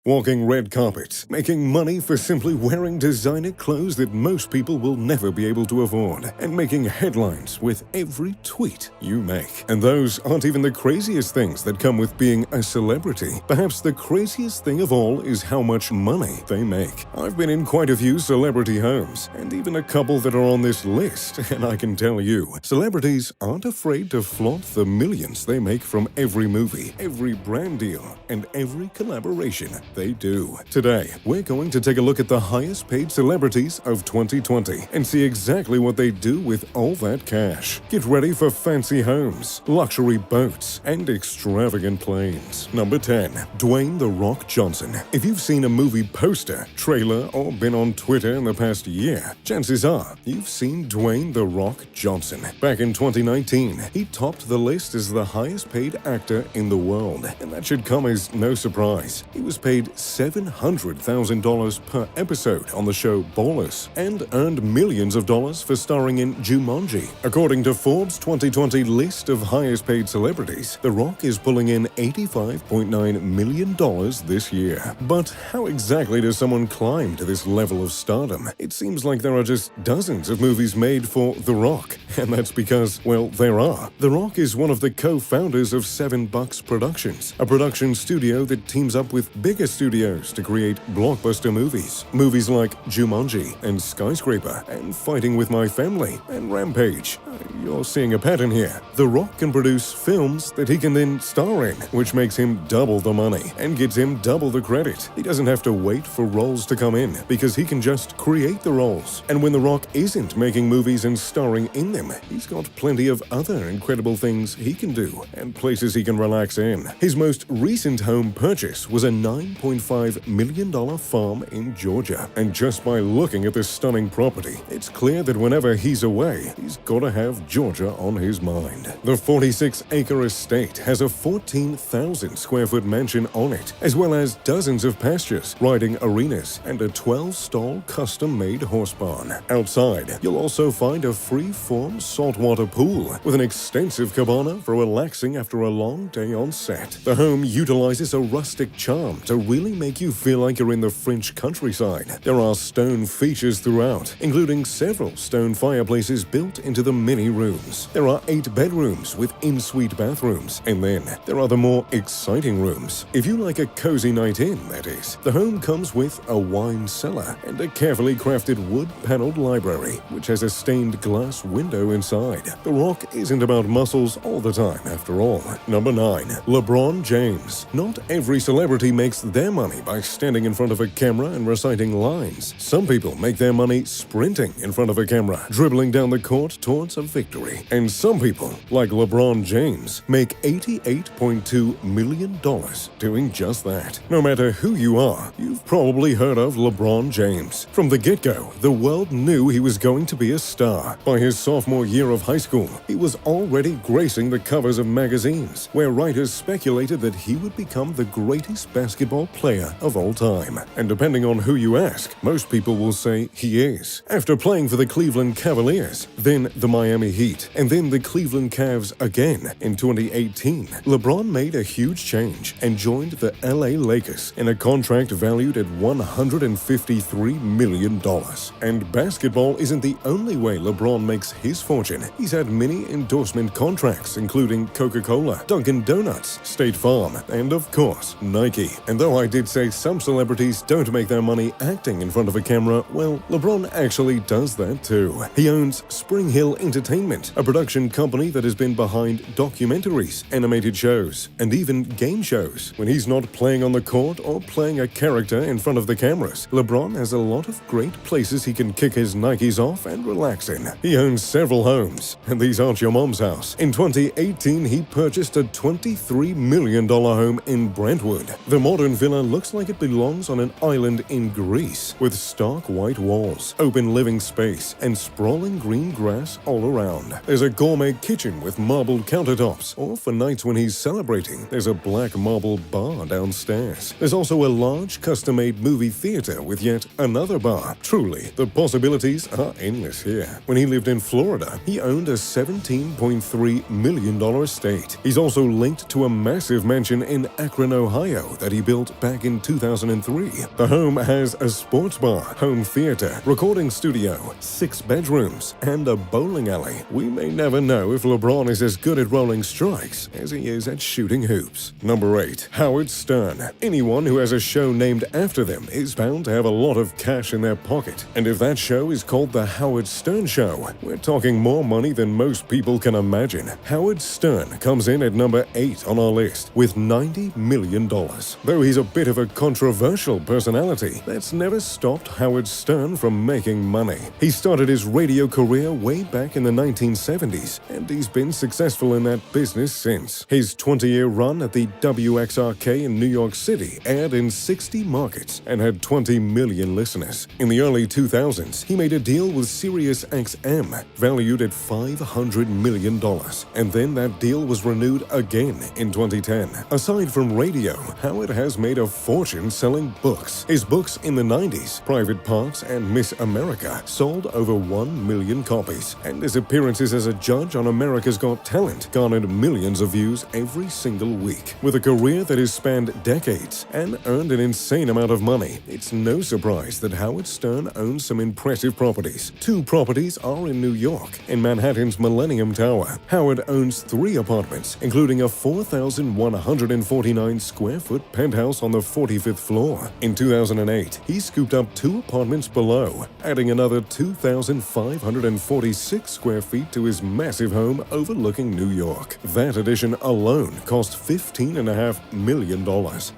walking red carpets, making money for simply wearing designer clothes that most people will never be able to afford, and making headlines with every tweet you make. And those aren't even the craziest things that come with being a celebrity. Perhaps the craziest thing of all is how much money they make. I've been in quite a few celebrity homes, and even a couple that are on this list, and I can tell you, celebrities aren't afraid to flaunt the millions they make from every movie, every brand deal, and every collaboration they do. Today, we're going to take a look at the highest paid celebrities of 2020 and see exactly what they do with all that cash. Get ready for fancy homes, luxury boats, and extravagant planes. Number 10. Dwayne "The Rock" Johnson. If you've seen a movie poster, trailer, or been on Twitter in the past year, chances are you've seen Dwayne "The Rock" Johnson. Back in 2019, he topped the list as the highest paid actor in the world, and that should come as no surprise. He was paid $700,000 per episode on the show Ballers and earned millions of dollars for starring in Jumanji. According to Forbes' 2020 list of highest paid celebrities, The Rock is pulling in $85.9 million this year. But how exactly does someone climb to this level of stardom? It seems like there are just dozens of movies made for The Rock, and that's because, well, there are. The Rock is one of the co-founders of Seven Bucks Productions, a production studio that teams up with bigger studios to create blockbuster movies. Movies like Jumanji and Skyscraper and Fighting with My Family and Rampage. You're seeing a pattern here. The Rock can produce films that he can then star in, which makes him double the money and gets him double the credit. He doesn't have to wait for roles to come in because he can just create the roles. And when The Rock isn't making movies and starring in them, he's got plenty of other incredible things he can do and places he can relax in. His most recent home purchase was a $9.5 million farm in Georgia. And just by looking at this stunning property, it's clear that whenever he's away, he's got to have Georgia on his mind. The 46-acre estate has a 14,000 square foot mansion on it, as well as dozens of pastures, riding arenas, and a 12-stall custom-made horse barn. Outside, you'll also find a free-form saltwater pool with an extensive cabana for relaxing after a long day on set. The home utilizes a rustic charm to really make you feel like you're in the French countryside. There are stone features throughout, including several stone fireplaces built into the mini rooms. There are 8 bedrooms with in-suite bathrooms, and then there are the more exciting rooms. If you like a cozy night in, that is. The home comes with a wine cellar and a carefully crafted wood-paneled library, which has a stained glass window inside. The Rock isn't about muscles all the time, after all. Number 9. LeBron James. Not every celebrity makes their money by standing in front of a camera and reciting lines. Some people make their money sprinting in front of a camera, dribbling down the court towards a victory. And some people, like LeBron James, make $88.2 million doing just that. No matter who you are, you've probably heard of LeBron James. From the get-go, the world knew he was going to be a star. By his sophomore year of high school, he was already gracing the covers of magazines, where writers speculated that he would become the greatest basketball player of all time. And depending on who you ask, most people will say he is. After playing for the Cleveland Cavaliers, then the Miami Heat, and then the Cleveland Cavs again in 2018, LeBron made a huge change and joined the LA Lakers in a contract valued at $153 million. And basketball isn't the only way LeBron makes his fortune. He's had many endorsement contracts, including Coca-Cola, Dunkin' Donuts, State Farm, and of course, Nike. And though I did say some celebrities don't make their money acting in front of a camera, well, LeBron actually does that too. He owns Spring Hill Entertainment, a production company that has been behind documentaries, animated shows, and even game shows. When he's not playing on the court or playing a character in front of the cameras, LeBron has a lot of great places he can kick his Nikes off and relax in. He owns several homes, and these aren't your mom's house. In 2018, he purchased a $23 million home in Brentwood. The modern villa looks like it belongs on an island in Greece, with stark white walls, open living space, and sprawling green grass all around. There's a gourmet kitchen with marbled countertops, or for nights when he's celebrating, there's a black marble bar downstairs. There's also a large custom-made movie theater with yet another bar. Truly, the possibilities are endless here. When he lived in Florida, he owned a $17.3 million estate. He's also linked to a massive mansion in Akron, Ohio that he built back in 2003. The home has a sports bar, home theater, recording studio, 6 bedrooms, and a bowling alley. We may never know if LeBron is as good at rolling strikes as he is at shooting hoops. Number 8. Howard Stern. Anyone who has a show named after them is bound to have a lot of cash in their pocket. And if that show is called The Howard Stern Show, we're talking more money than most people can imagine. Howard Stern comes in at number 8 on our list with $90 million. Though he's a bit of a controversial personality, that's never stopped Howard Stern from making money. He started his radio career way back in the 1970s, and he's been successful in that business since. His 20-year run at the WXRK in New York City aired in 60 markets and had 20 million listeners. In the early 2000s, he made a deal with SiriusXM, valued at $500 million, and then that deal was renewed again in 2010. Aside from radio, Howard has made a fortune selling books. His books in the 90s, Private Parts and Miss America, sold over 1 million copies, and his appearances as a judge on America's Got Talent garnered millions of views every single week. With a career that has spanned decades and earned an insane amount of money, it's no surprise that Howard Stern owns some impressive properties. 2 properties are in New York, in Manhattan's Millennium Tower. Howard owns 3 apartments, including a 4,149 square foot penthouse on the 45th floor. In 2008, he scooped up 2 apartments below, adding another 2,546 square feet to his massive home overlooking New York. That addition alone cost $15.5 million.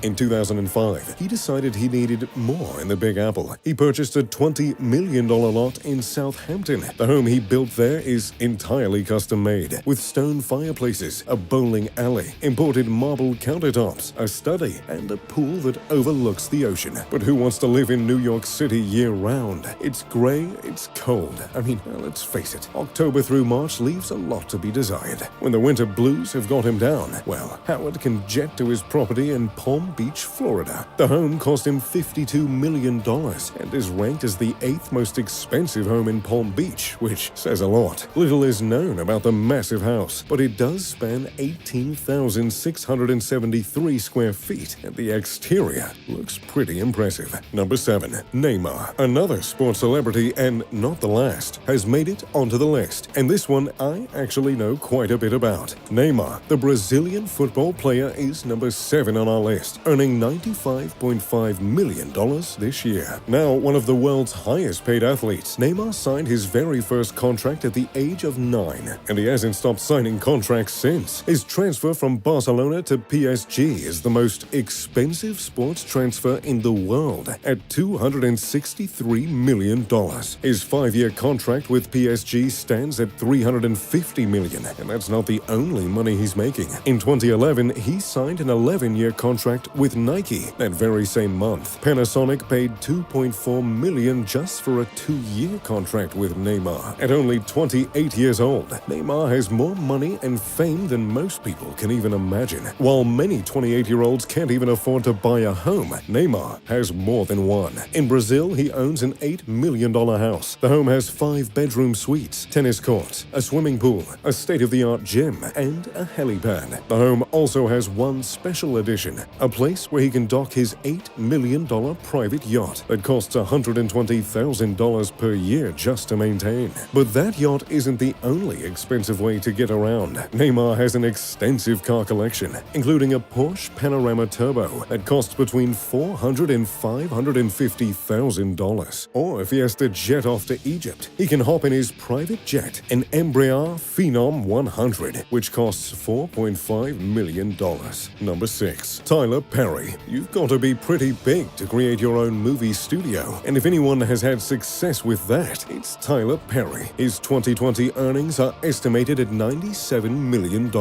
In 2005, he decided he needed more in the Big Apple. He purchased a $20 million lot in Southampton. The home he built there is entirely custom-made, with stone fireplaces, a bowling alley, imported marble countertops, a study, and a pool that overlooks the ocean. But who wants to live in New York City year-round? It's gray, it's cold. I mean, let's face it, October through March leaves a lot to be desired. When the winter blues have got him down, well, Howard can jet to his property in Palm Beach, Florida. The home cost him $52 million and is ranked as the 8th most expensive home in Palm Beach, which says a lot. Little is known about the massive house, but it does span 18,673 square feet, and the exterior looks pretty impressive. Number 7. Neymar. Another sports celebrity, and not the last, has made it onto the list, and this one I actually know quite a bit about. Neymar, the Brazilian football player, is number 7 on our list, earning $95.5 million this year. Now one of the world's highest paid athletes, Neymar signed his very first contract at the age of 9, and he hasn't stopped signing contracts since. His transfer from Barcelona to PSG is the most expensive sports transfer in the world at $263 million. His 5-year contract with PSG stands at $350 million, and that's not the only money he's making. In 2011, he signed an 11-year contract with Nike. That very same month, Panasonic paid $2.4 million just for a 2-year contract with Neymar. At only 28 years old, Neymar has more money and fame than most people can even imagine. While many 28-year-olds can't even afford to buy a home, Neymar has more than one. In Brazil, he owns an $8 million house. The home has 5-bedroom suites, tennis courts, a swimming pool, a state-of-the-art gym, and a helipad. The home also has one special addition, a place where he can dock his $8 million private yacht that costs $120,000 per year just to maintain. But that yacht isn't the only expensive way to get around. Neymar has an extensive car collection, including a Porsche Panamera Turbo that costs between $400,000 and $550,000. Or if he has to jet off to Egypt, he can hop in his private jet, an Embraer Phenom 100, which costs $4.5 million. Number 6. Tyler Perry. You've got to be pretty big to create your own movie studio, and if anyone has had success with that, it's Tyler Perry. His 2020 earnings are estimated at $97 million.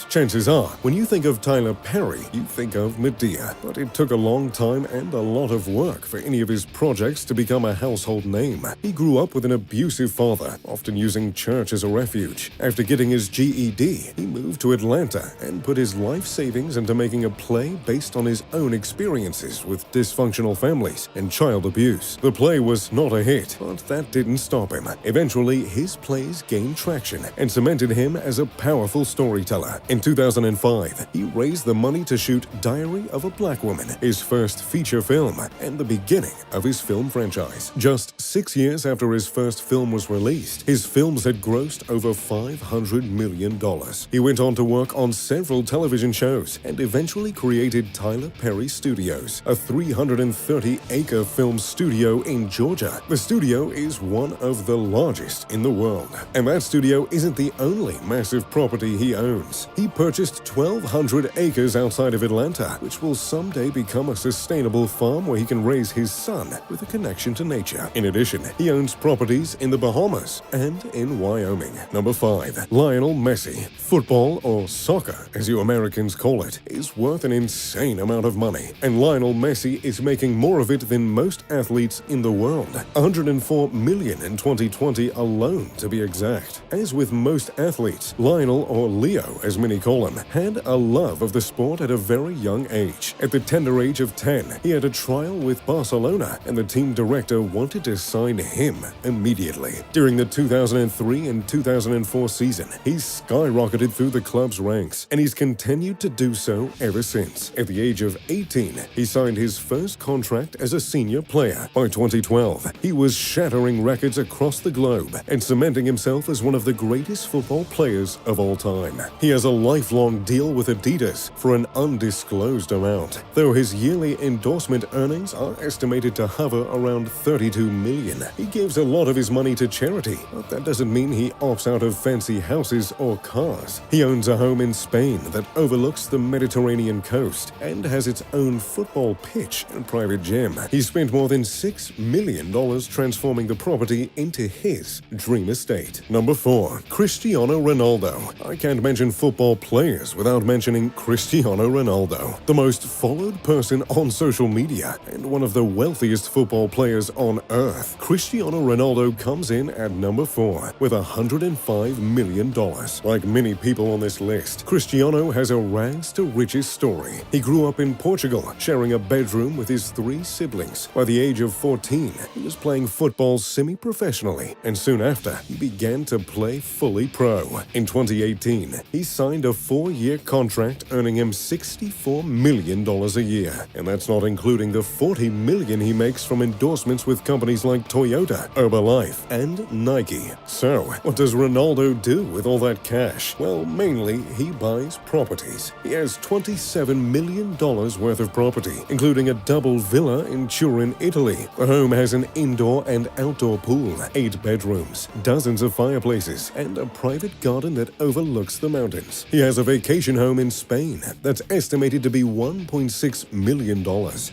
Chances are, when you think of Tyler Perry, you think of Madea, but it took a long time and a lot of work for any of his projects to become a household name. He grew up with an abusive father, often using church as a refuge. After getting his GED, he moved to Atlanta and put his life savings into making a play based on his own experiences with dysfunctional families and child abuse. The play was not a hit, but that didn't stop him. Eventually, his plays gained traction and cemented him as a powerful storyteller. In 2005, he raised the money to shoot Diary of a Black Woman, his first feature film, and the beginning of his film franchise. Just 6 years after his first film was released, his films had grossed over $500 million. He went on to work on several television shows and eventually created Tyler Perry Studios, a 330-acre film studio in Georgia. The studio is one of the largest in the world, and that studio isn't the only massive property he owns. He purchased 1,200 acres outside of Atlanta, which will someday become a sustainable farm where he can raise his son with a connection to nature. In addition, he owns properties in the Bahamas and in Wyoming. Number 5. Lionel Messi. Football, or soccer as you Americans call it, is worth an insane amount of money, and Lionel Messi is making more of it than most athletes in the world. $104 million in 2020 alone, to be exact. As with most athletes, Lionel, or Leo as many call him, had a love of the sport at a very young age. At the tender age of 10, he had a trial with Barcelona, and the team director wanted to sign him immediately. During the 2003 and 2004 season, he skyrocketed through the club's ranks, and he's continued to do so ever since. At the age of 18, he signed his first contract as a senior player. By 2012, he was shattering records across the globe and cementing himself as one of the greatest football players of all time. He has a lifelong deal with Adidas for an undisclosed amount, though his yearly endorsement earnings are estimated to hover around $32 million. He gives a lot of his money to charity, but that doesn't mean he opts out of fancy houses or cars. He owns a home in Spain that overlooks the Mediterranean coast and has its own football pitch and private gym. He spent more than $6 million transforming the property into his dream estate. Number 4. Cristiano Ronaldo. I can't mention football players without mentioning Cristiano Ronaldo, the most followed person on social media and one of the wealthiest football players on earth. Cristiano Ronaldo comes in at number 4 with $105 million. Like many people on this list, Cristiano has a rags to riches story. He grew up in Portugal, sharing a bedroom with his 3 siblings. By the age of 14, he was playing football semi-professionally, and soon after, he began to play fully pro. In 2018, he signed a 4-year contract earning him $64 million a year, and that's not including the $40 million he makes from endorsements with companies like Toyota, Herbalife, and Nike. So, what does Ronaldo do with all that cash? Well, mainly, he buys properties. He has $27 million worth of property, including a double villa in Turin, Italy. The home has an indoor and outdoor pool, 8 bedrooms, dozens of fireplaces, and a private garden that overlooks the mountains. He has a vacation home in Spain that's estimated to be $1.6 million,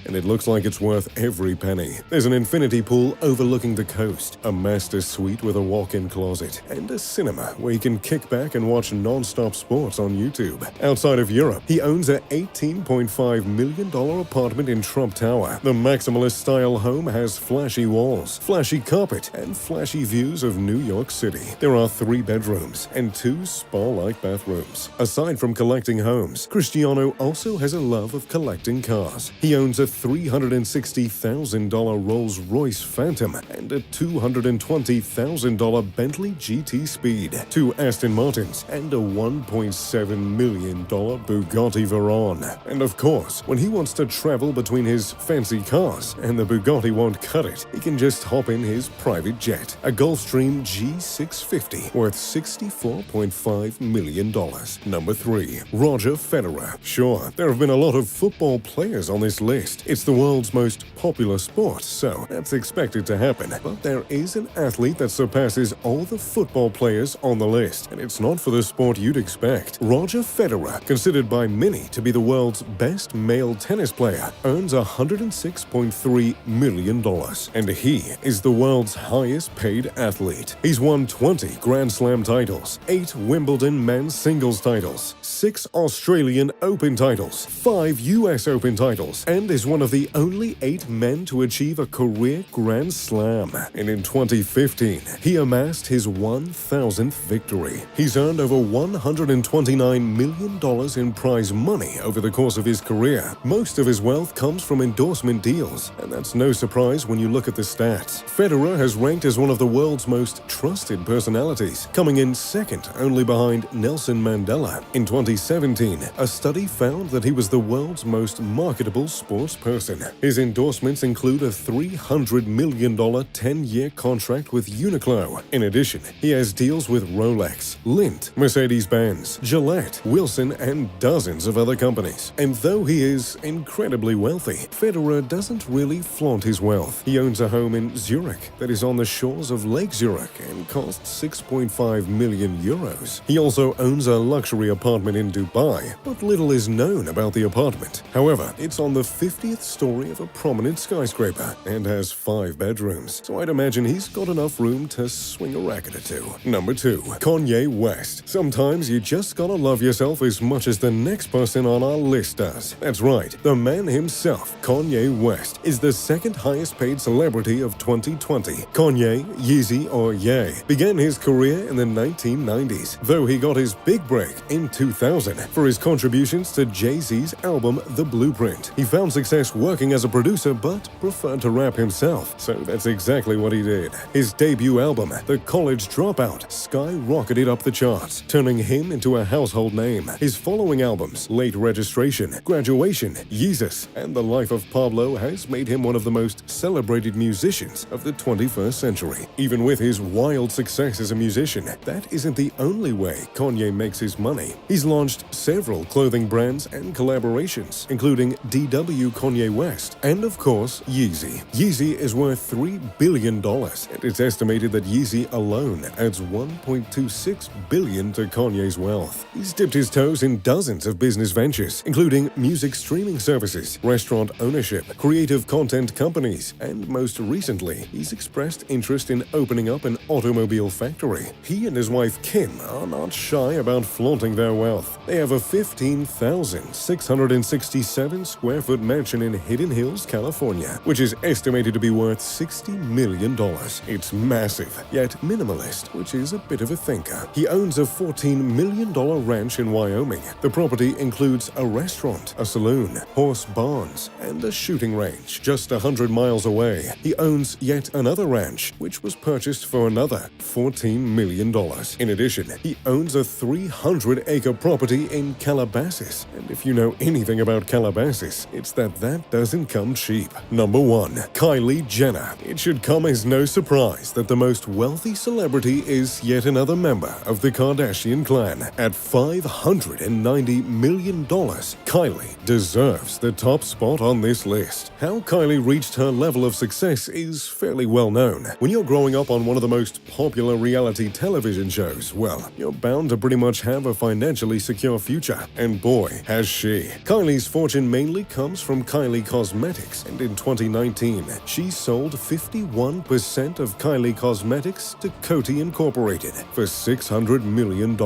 and it looks like it's worth every penny. There's an infinity pool overlooking the coast, a master suite with a walk-in closet, and a cinema where you can kick back and watch non-stop sports on YouTube. Outside of Europe, he owns an $18.5 million apartment in Trump Tower. The maximalist-style home has flashy walls, flashy carpet, and flashy views of New York City. There are 3 bedrooms and 2 spa-like bathrooms. Aside from collecting homes, Cristiano also has a love of collecting cars. He owns a $360,000 Rolls-Royce Phantom and a $220,000 Bentley GT Speed, 2 Aston Martins, and a $1.7 million Bugatti Veyron. And of course, when he wants to travel between his fancy cars and the Bugatti won't cut it, he can just hop in his private jet, a Gulfstream G650 worth $64.5 million. Number 3. Roger Federer. Sure, there have been a lot of football players on this list. It's the world's most popular sport, so that's expected to happen. But there is an athlete that surpasses all the football players on the list, and it's not for the sport you'd expect. Roger Federer, considered by many to be the world's best male tennis player, earns $106.3 million, and he is the world's highest paid athlete. He's won 20 Grand Slam titles, 8 Wimbledon men's singles titles, 6 Australian Open titles, 5 US Open titles, and is one of the only 8 men to achieve a career Grand Slam. And in 2015, he amassed his 1,000th victory. He's earned over $129 million in prize money over the course of his career. Most of his wealth comes from endorsement deals, and that's no surprise when you look at the stats. Federer has ranked as one of the world's most trusted personalities, coming in second only behind Nelson Mandela. In 2017, a study found that he was the world's world's most marketable sports person. His endorsements include a $300 million 10-year contract with Uniqlo. In addition, he has deals with Rolex, Lindt, Mercedes-Benz, Gillette, Wilson, and dozens of other companies. And though he is incredibly wealthy, Federer doesn't really flaunt his wealth. He owns a home in Zurich that is on the shores of Lake Zurich and costs 6.5 million euros. He also owns a luxury apartment in Dubai, but little is known about the apartment. However, it's on the 50th story of a prominent skyscraper and has 5 bedrooms, so I'd imagine he's got enough room to swing a racket or two. Number 2. Kanye West. Sometimes you just gotta love yourself as much as the next person on our list does. That's right, the man himself, Kanye West, is the second highest paid celebrity of 2020. Kanye, Yeezy or Ye, began his career in the 1990s, though he got his big break in 2000 for his contributions to Jay-Z's album The Blueprint. He found success working as a producer but preferred to rap himself, so that's exactly what he did. His debut album, The College Dropout, skyrocketed up the charts, turning him into a household name. His following albums, Late Registration, Graduation, Yeezus, and The Life of Pablo has made him one of the most celebrated musicians of the 21st century. Even with his wild success as a musician, that isn't the only way Kanye makes his money. He's launched several clothing brands and collaborations, including DW Kanye West and, of course, Yeezy. Yeezy is worth $3 billion, and it's estimated that Yeezy alone adds $1.26 billion to Kanye's wealth. He's dipped his toes in dozens of business ventures, including music streaming services, restaurant ownership, creative content companies, and most recently, he's expressed interest in opening up an automobile factory. He and his wife Kim are not shy about flaunting their wealth. They have a 15,667 square foot mansion in Hidden Hills, California, which is estimated to be worth $60 million. It's massive, yet minimalist, which is a bit of a thinker. He owns a $14 million ranch in Wyoming. The property includes a restaurant, a saloon, horse barns, and a shooting range. Just 100 miles away, he owns yet another ranch, which was purchased for another $14 million. In addition, he owns a 300-acre property in Calabasas. And if you know anything about Calabasas, it's that doesn't come cheap. Number 1. Kylie Jenner. It should come as no surprise that the most wealthy celebrity is yet another member of the Kardashian clan. At $590 million, Kylie deserves the top spot on this list. How Kylie reached her level of success is fairly well known. When you're growing up on one of the most popular reality television shows, well, you're bound to pretty much have a financially secure future. And boy, has she. Kylie's fortune mainly comes from Kylie Cosmetics, and in 2019, she sold 51% of Kylie Cosmetics to Coty Incorporated for $600 million,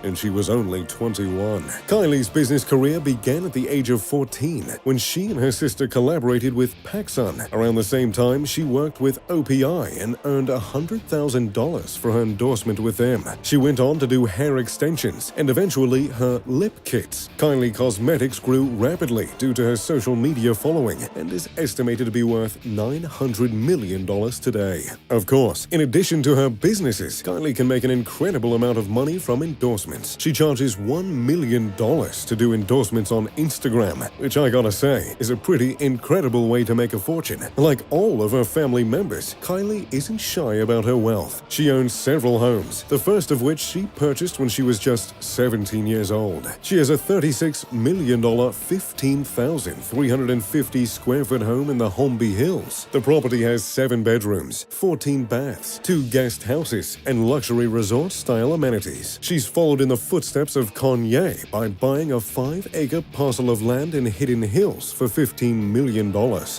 and she was only 21. Kylie's business career began at the age of 14, when she and her sister collaborated with PacSun. Around the same time, she worked with OPI and earned $100,000 for her endorsement with them. She went on to do hair extensions and eventually her lip kits. Kylie Cosmetics grew rapidly due to her social media following and is estimated to be worth $900 million today. Of course, in addition to her businesses, Kylie can make an incredible amount of money from endorsements. She charges $1 million to do endorsements on Instagram, which I gotta say is a pretty incredible way to make a fortune. Like all of her family members, Kylie isn't shy about her wealth. She owns several homes, the first of which she purchased when she was just 17 years old. She has a $36 million, 15,350 square foot home in the Holmby Hills. The property has 7 bedrooms, 14 baths, 2 guest houses, and luxury resort-style amenities. She's followed in the footsteps of Kanye by buying a 5-acre parcel of land in Hidden Hills for $15 million.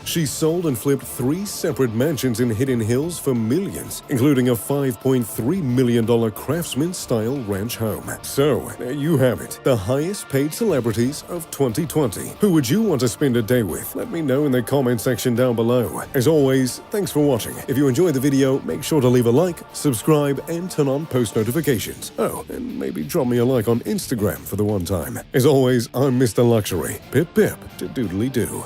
She sold and flipped 3 separate mansions in Hidden Hills for millions, including a $5.3 million Craftsman-style ranch home. So, there you have it, the highest paid celebrities of 2020. Who would you want to spend a day with? Let me know in the comment section down below. As always, thanks for watching. If you enjoyed the video, make sure to leave a like, subscribe, and turn on post notifications. Oh, and maybe drop me a like on Instagram for the one time. As always, I'm Mr. Luxury. Pip pip to doodly doo.